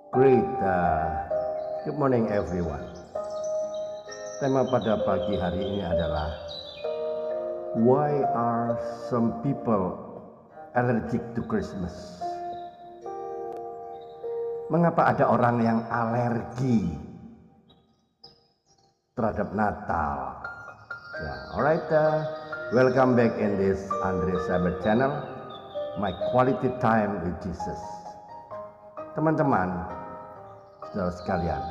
Great, good morning everyone. Tema pada pagi hari ini adalah Why are some people allergic to Christmas? Mengapa ada orang yang alergi terhadap Natal? Ya, alright, welcome back in this Andre Sabbath channel, my quality time with Jesus. Teman-teman, saudara sekalian,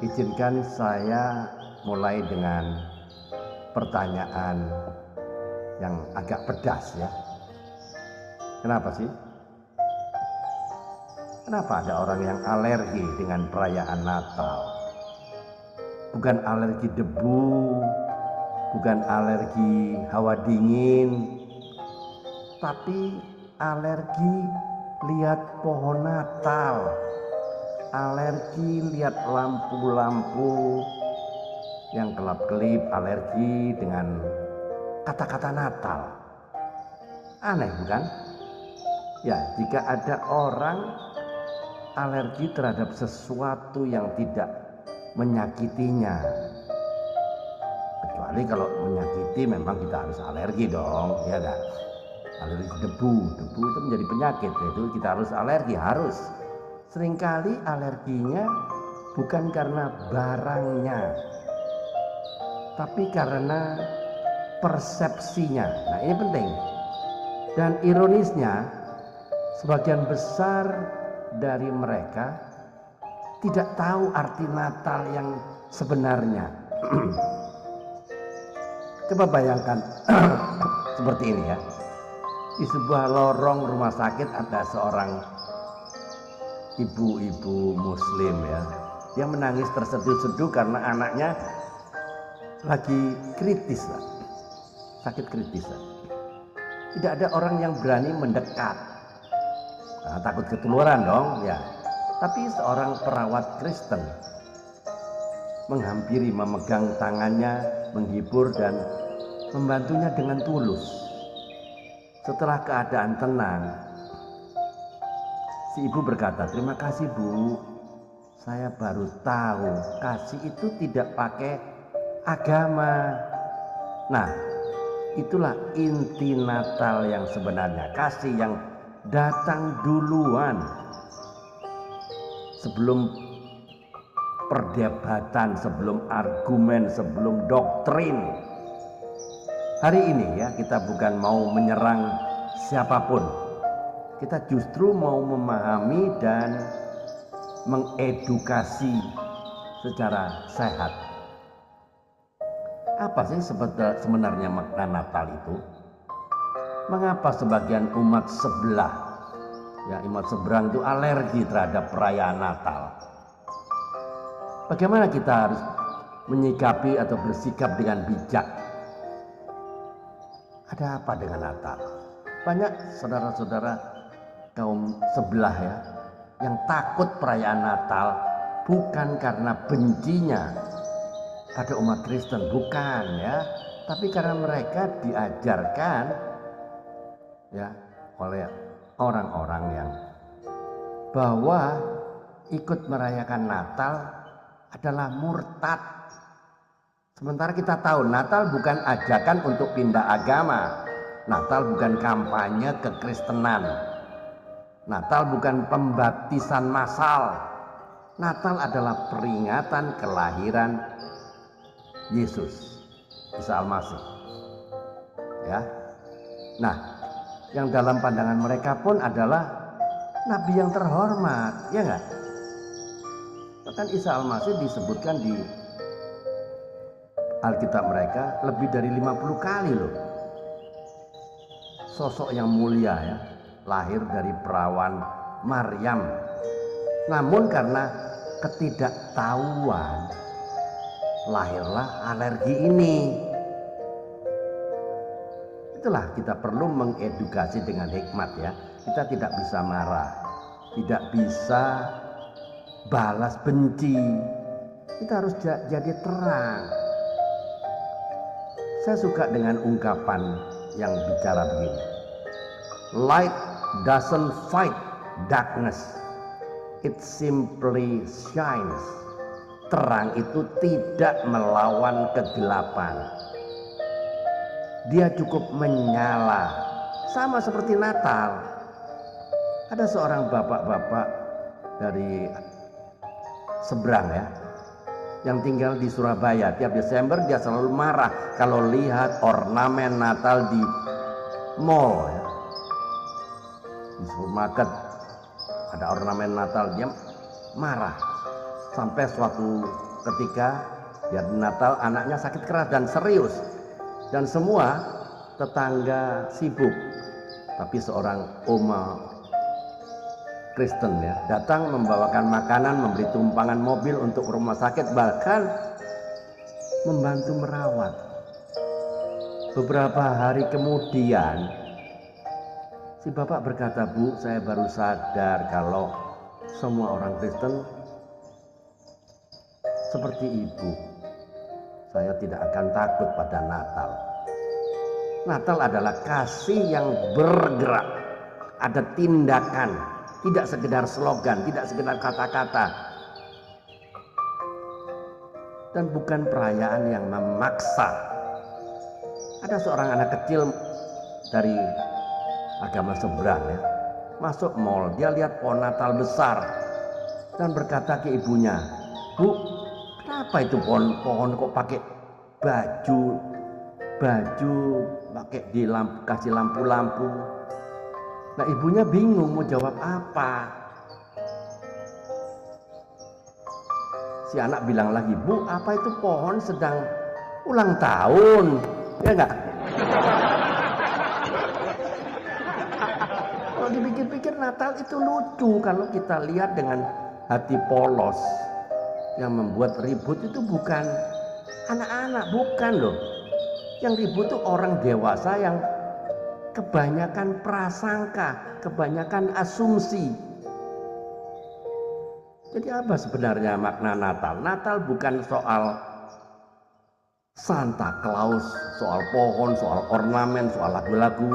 izinkan saya mulai dengan pertanyaan yang agak pedas ya. Kenapa sih? Kenapa ada orang yang alergi dengan perayaan Natal? Bukan alergi debu, bukan alergi hawa dingin, tapi alergi lihat pohon Natal, alergi lihat lampu-lampu yang kelap-kelip, alergi dengan kata-kata Natal. Aneh bukan? Ya, jika ada orang alergi terhadap sesuatu yang tidak menyakitinya, kecuali kalau menyakiti memang kita harus alergi dong, ya kan? Alergi debu itu menjadi penyakit, itu kita harus alergi, harus. Seringkali alerginya bukan karena barangnya, tapi karena persepsinya. Nah, ini penting. Dan ironisnya, sebagian besar dari mereka tidak tahu arti Natal yang sebenarnya. Coba bayangkan seperti ini ya. Di sebuah lorong rumah sakit ada seorang ibu-ibu muslim ya, yang menangis terseduh-seduh karena anaknya lagi kritis lah, sakit kritis lah. Tidak ada orang yang berani mendekat, takut ketularan dong ya. Tapi seorang perawat Kristen menghampiri, memegang tangannya, menghibur dan membantunya dengan tulus. Setelah keadaan tenang, si ibu berkata, "Terima kasih Bu, saya baru tahu kasih itu tidak pakai agama." Nah, itulah inti Natal yang sebenarnya, kasih yang datang duluan sebelum perdebatan, sebelum argumen, sebelum doktrin. Hari ini ya, kita bukan mau menyerang siapapun, kita justru mau memahami dan mengedukasi secara sehat. Apa sih sebenarnya makna Natal itu? Mengapa sebagian umat sebelah, ya umat seberang itu alergi terhadap perayaan Natal? Bagaimana kita harus menyikapi atau bersikap dengan bijak? Ada apa dengan Natal? Banyak saudara-saudara kaum sebelah ya, yang takut perayaan Natal bukan karena bencinya pada umat Kristen, bukan ya, tapi karena mereka diajarkan ya oleh orang-orang yang bahwa ikut merayakan Natal adalah murtad. Sementara kita tahu Natal bukan ajakan untuk pindah agama, Natal bukan kampanye kekristenan, Natal bukan pembaptisan massal. Natal adalah peringatan kelahiran Yesus, Isa Al-Masih. Ya. Nah, yang dalam pandangan mereka pun adalah nabi yang terhormat, ya enggak? Bahkan Isa Al-Masih disebutkan di Alkitab mereka lebih dari 50 kali loh. Sosok yang mulia ya, lahir dari perawan Maryam. Namun karena ketidaktahuan, lahirlah alergi ini. Itulah kita perlu mengedukasi dengan hikmat ya. Kita tidak bisa marah, tidak bisa balas benci. Kita harus jadi terang. Saya suka dengan ungkapan yang bicara begini. Light doesn't fight darkness, it simply shines. Terang itu tidak melawan kegelapan. Dia cukup menyala. Sama seperti Natal. Ada seorang bapak-bapak dari seberang ya, yang tinggal di Surabaya. Tiap Desember dia selalu marah kalau lihat ornamen Natal di mall ya. Di supermarket ada ornamen Natal, dia marah. Sampai suatu ketika di Natal anaknya sakit keras dan serius, dan semua tetangga sibuk, tapi seorang oma Kristen ya datang membawakan makanan, memberi tumpangan mobil untuk rumah sakit, bahkan membantu merawat. Beberapa hari kemudian si bapak berkata, "Bu, saya baru sadar kalau semua orang Kristen seperti ibu. Saya tidak akan takut pada Natal. Natal adalah kasih yang bergerak, ada tindakan, tidak sekedar slogan, tidak sekedar kata-kata, dan bukan perayaan yang memaksa." Ada seorang anak kecil dari agama seberang ya, masuk mall, dia lihat pohon Natal besar dan berkata ke ibunya, "Bu, kenapa itu pohon kok pakai baju pakai kasih lampu-lampu?" Nah, ibunya bingung mau jawab apa. Si anak bilang lagi, "Bu, apa itu pohon sedang ulang tahun?" Ya enggak? Kalau dipikir-pikir Natal itu lucu kalau kita lihat dengan hati polos. Yang membuat ribut itu bukan anak-anak, bukan loh. Yang ribut itu orang dewasa yang kebanyakan prasangka, kebanyakan asumsi. Jadi apa sebenarnya makna Natal? Natal bukan soal Santa Claus, soal pohon, soal ornamen, soal lagu-lagu.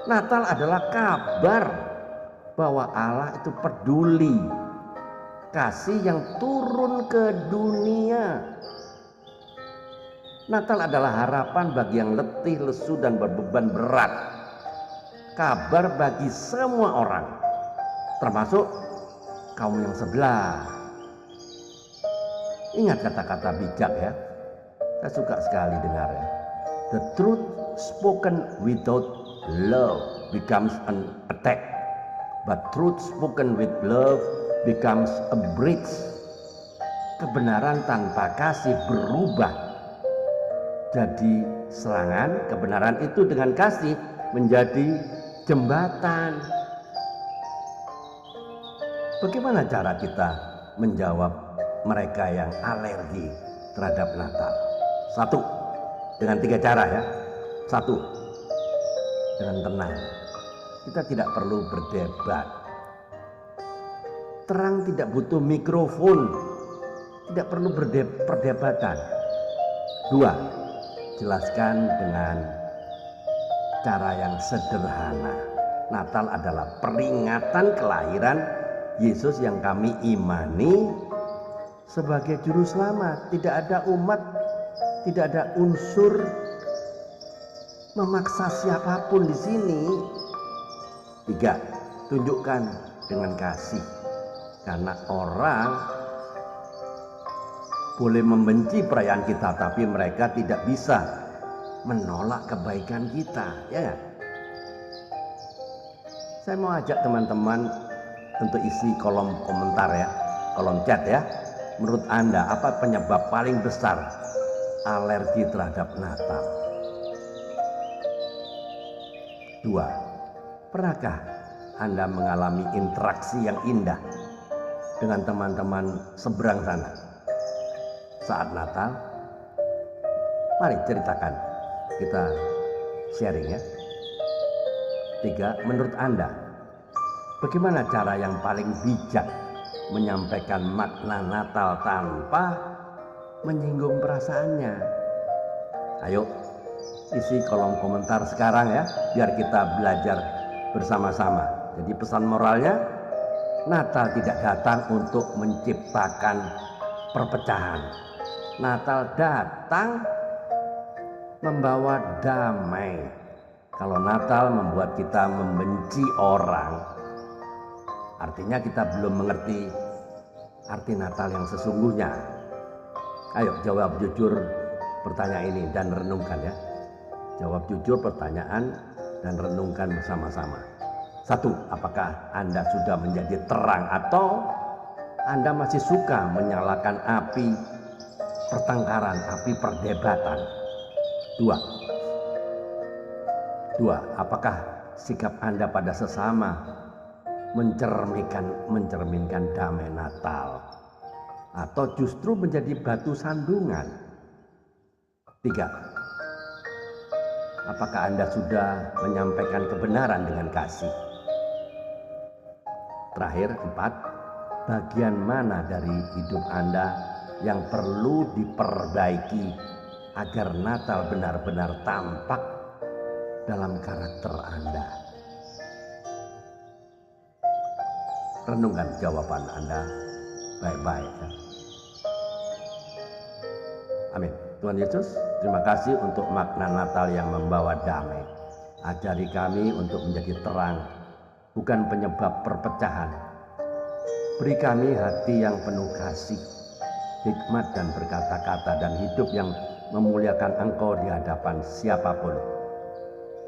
Natal adalah kabar bahwa Allah itu peduli, kasih yang turun ke dunia. Natal adalah harapan bagi yang letih, lesu, dan berbeban berat. Kabar bagi semua orang, termasuk kaum yang sebelah. Ingat kata-kata bijak ya. Saya suka sekali dengar ya. The truth spoken without love becomes an attack, but truth spoken with love becomes a bridge. Kebenaran tanpa kasih berubah jadi serangan. Kebenaran itu dengan kasih menjadi jembatan. Bagaimana cara kita menjawab mereka yang alergi terhadap Natal? Satu, dengan 3 cara ya. Satu, dengan tenang. Kita tidak perlu berdebat. Terang tidak butuh mikrofon, tidak perlu perdebatan. 2, jelaskan dengan cara yang sederhana. Natal adalah peringatan kelahiran Yesus yang kami imani sebagai juru selamat. Tidak ada umat, tidak ada unsur memaksa siapapun di sini. 3, tunjukkan dengan kasih. Karena orang boleh membenci perayaan kita, tapi mereka tidak bisa menolak kebaikan kita, ya kan? Saya mau ajak teman-teman untuk isi kolom komentar ya, kolom chat ya. Menurut Anda apa penyebab paling besar alergi terhadap Natal? 2, pernahkah Anda mengalami interaksi yang indah dengan teman-teman seberang sana saat Natal? Mari ceritakan, kita sharing ya. 3, menurut Anda bagaimana cara yang paling bijak menyampaikan makna Natal tanpa menyinggung perasaannya? Ayo isi kolom komentar sekarang ya, biar kita belajar bersama-sama. Jadi pesan moralnya, Natal tidak datang untuk menciptakan perpecahan. Natal datang membawa damai. Kalau Natal membuat kita membenci orang, artinya kita belum mengerti arti Natal yang sesungguhnya. Ayo jawab jujur pertanyaan ini dan renungkan ya. Jawab jujur pertanyaan dan renungkan bersama-sama. 1. Apakah Anda sudah menjadi terang atau Anda masih suka menyalakan api pertengkaran, api perdebatan? 2. Apakah sikap Anda pada sesama mencerminkan damai Natal atau justru menjadi batu sandungan? 3. Apakah Anda sudah menyampaikan kebenaran dengan kasih? Terakhir, 4. Bagian mana dari hidup Anda yang perlu diperbaiki agar Natal benar-benar tampak dalam karakter Anda? Renungkan jawaban Anda baik-baik. Amin. Tuhan Yesus, terima kasih untuk makna Natal yang membawa damai. Ajari kami untuk menjadi terang, bukan penyebab perpecahan. Beri kami hati yang penuh kasih, hikmat dan berkata-kata, dan hidup yang memuliakan Engkau di hadapan siapapun.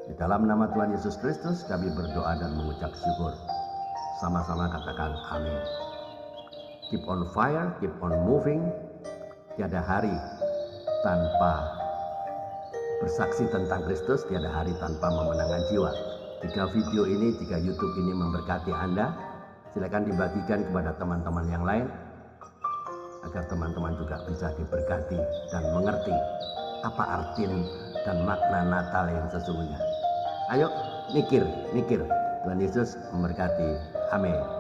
Di dalam nama Tuhan Yesus Kristus kami berdoa dan mengucap syukur. Sama-sama katakan amin. Keep on fire, keep on moving. Tiada hari tanpa bersaksi tentang Kristus, tiada hari tanpa memenangkan jiwa. Jika video ini, jika YouTube ini memberkati Anda, silakan dibagikan kepada teman-teman yang lain agar teman-teman juga bisa diberkati dan mengerti apa arti dan makna Natal yang sesungguhnya. Ayo mikir. Tuhan Yesus memberkati. Amin.